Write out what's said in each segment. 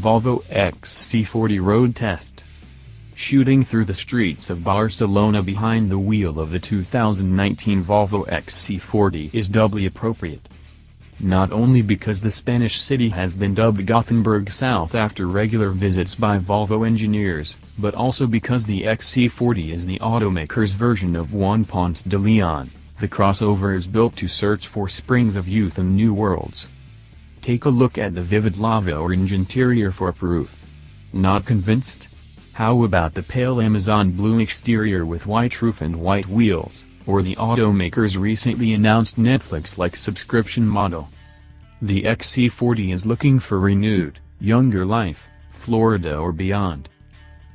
Volvo XC40 road test. Shooting through the streets of Barcelona behind the wheel of the 2019 Volvo XC40 is doubly appropriate. Not only because the Spanish city has been dubbed Gothenberg South after regular visits by Volvo engineers, but also because the XC40 is the automaker's version of Juan Ponce de Leon. The crossover is built to search for springs of youth and new worlds. Take a look at the vivid lava orange interior for proof. Not convinced? How about the pale Amazon blue exterior with white roof and white wheels, or the automaker's recently announced Netflix-like subscription model? The XC40 is looking for renewed, younger life, Florida or beyond.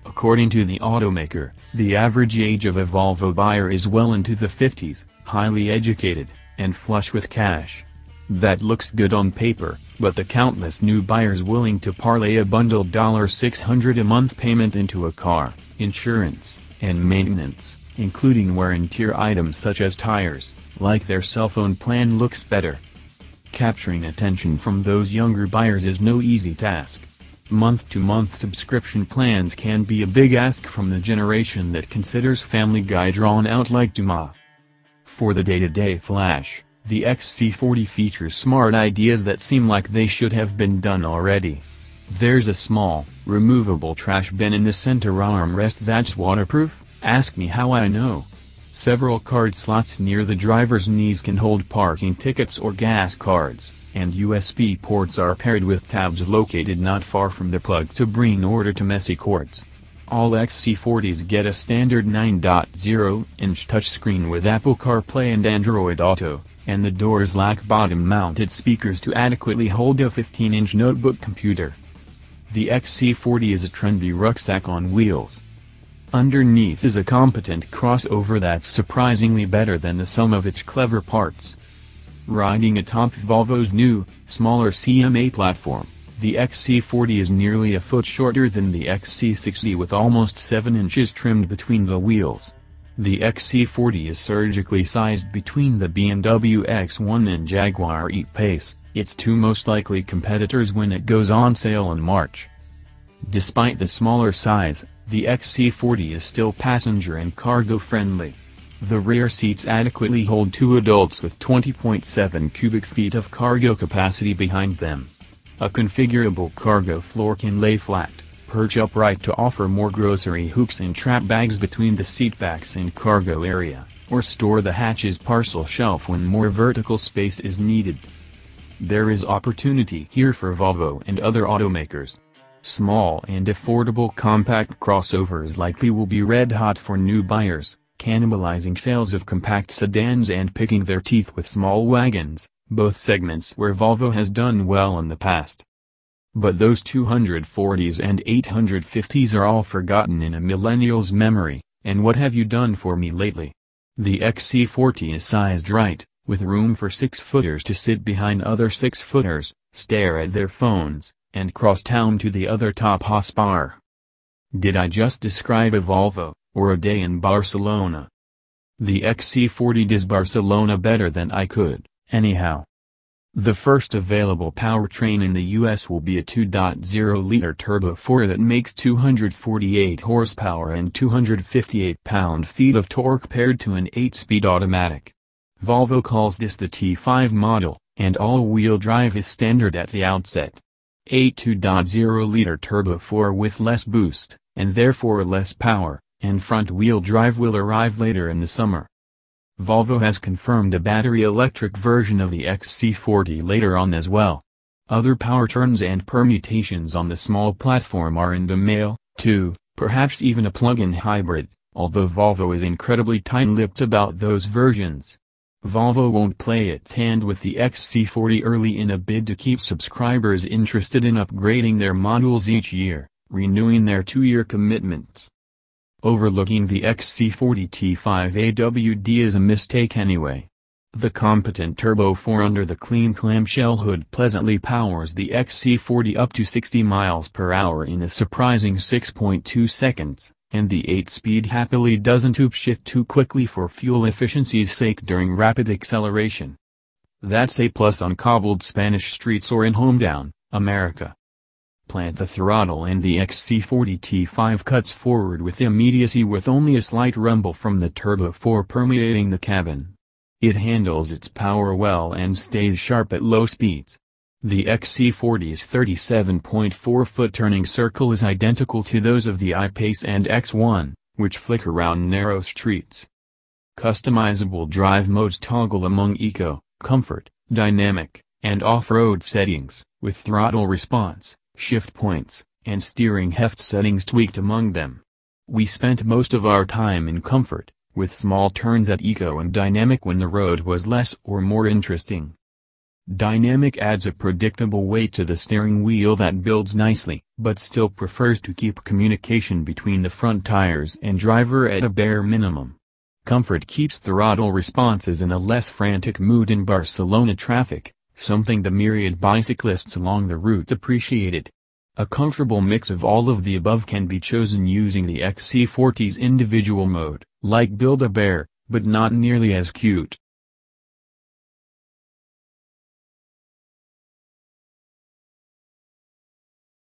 According to the automaker, the average age of a Volvo buyer is well into the 50s, highly educated, and flush with cash. That looks good on paper, but the countless new buyers willing to parlay a bundled $600 a month payment into a car, insurance, and maintenance, including wear and tear items such as tires, like their cell phone plan looks better. Capturing attention from those younger buyers is no easy task. Month-to-month subscription plans can be a big ask from the generation that considers Family Guy drawn out like Dumas. For the day-to-day flash, the XC40 features smart ideas that seem like they should have been done already. There's a small, removable trash bin in the center armrest that's waterproof. Ask me how I know. Several card slots near the driver's knees can hold parking tickets or gas cards, and USB ports are paired with tabs located not far from the plug to bring order to messy cords. All XC40s get a standard 9.0-inch touchscreen with Apple CarPlay and Android Auto, and the doors lack bottom-mounted speakers to adequately hold a 15-inch notebook computer. The XC40 is a trendy rucksack on wheels. Underneath is a competent crossover that's surprisingly better than the sum of its clever parts. Riding atop Volvo's new, smaller CMA platform, the XC40 is nearly a foot shorter than the XC60 with almost 7 inches trimmed between the wheels. The XC40 is surgically sized between the BMW X1 and Jaguar E-Pace, its two most likely competitors when it goes on sale in March. Despite the smaller size, the XC40 is still passenger and cargo friendly. The rear seats adequately hold two adults with 20.7 cubic feet of cargo capacity behind them. A configurable cargo floor can lay flat, perch upright to offer more grocery hooks and trap bags between the seatbacks and cargo area, or store the hatch's parcel shelf when more vertical space is needed. There is opportunity here for Volvo and other automakers. Small and affordable compact crossovers likely will be red-hot for new buyers, cannibalizing sales of compact sedans and picking their teeth with small wagons, both segments where Volvo has done well in the past. But those 240s and 850s are all forgotten in a millennial's memory, and what have you done for me lately? The XC40 is sized right, with room for 6-footers to sit behind other 6-footers, stare at their phones, and cross town to the other top hotspot. Did I just describe a Volvo, or a day in Barcelona? The XC40 does Barcelona better than I could, anyhow. The first available powertrain in the US will be a 2.0-liter turbo 4 that makes 248 horsepower and 258 pound-feet of torque paired to an 8-speed automatic. Volvo calls this the T5 model, and all-wheel drive is standard at the outset. A 2.0-liter turbo 4 with less boost, and therefore less power, and front-wheel drive will arrive later in the summer. Volvo has confirmed a battery-electric version of the XC40 later on as well. Other powertrains and permutations on the small platform are in the mail, too, perhaps even a plug-in hybrid, although Volvo is incredibly tight-lipped about those versions. Volvo won't play its hand with the XC40 early in a bid to keep subscribers interested in upgrading their models each year, renewing their 2-year commitments. Overlooking the XC40 T5 AWD is a mistake anyway. The competent Turbo 4 under the clean clamshell hood pleasantly powers the XC40 up to 60 miles per hour in a surprising 6.2 seconds. And the 8-speed happily doesn't upshift too quickly for fuel efficiency's sake during rapid acceleration. That's a plus on cobbled Spanish streets or in Hometown, America. Plant the throttle and the XC40 T5 cuts forward with immediacy with only a slight rumble from the Turbo 4 permeating the cabin. It handles its power well and stays sharp at low speeds. The XC40's 37.4-foot turning circle is identical to those of the I-Pace and X1, which flick around narrow streets. Customizable drive modes toggle among eco, comfort, dynamic, and off-road settings, with throttle response, shift points, and steering heft settings tweaked among them. We spent most of our time in comfort, with small turns at eco and dynamic when the road was less or more interesting. Dynamic adds a predictable weight to the steering wheel that builds nicely, but still prefers to keep communication between the front tires and driver at a bare minimum. Comfort keeps throttle responses in a less frantic mood in Barcelona traffic, something the myriad bicyclists along the route appreciated. A comfortable mix of all of the above can be chosen using the XC40's individual mode, like Build-A-Bear, but not nearly as cute.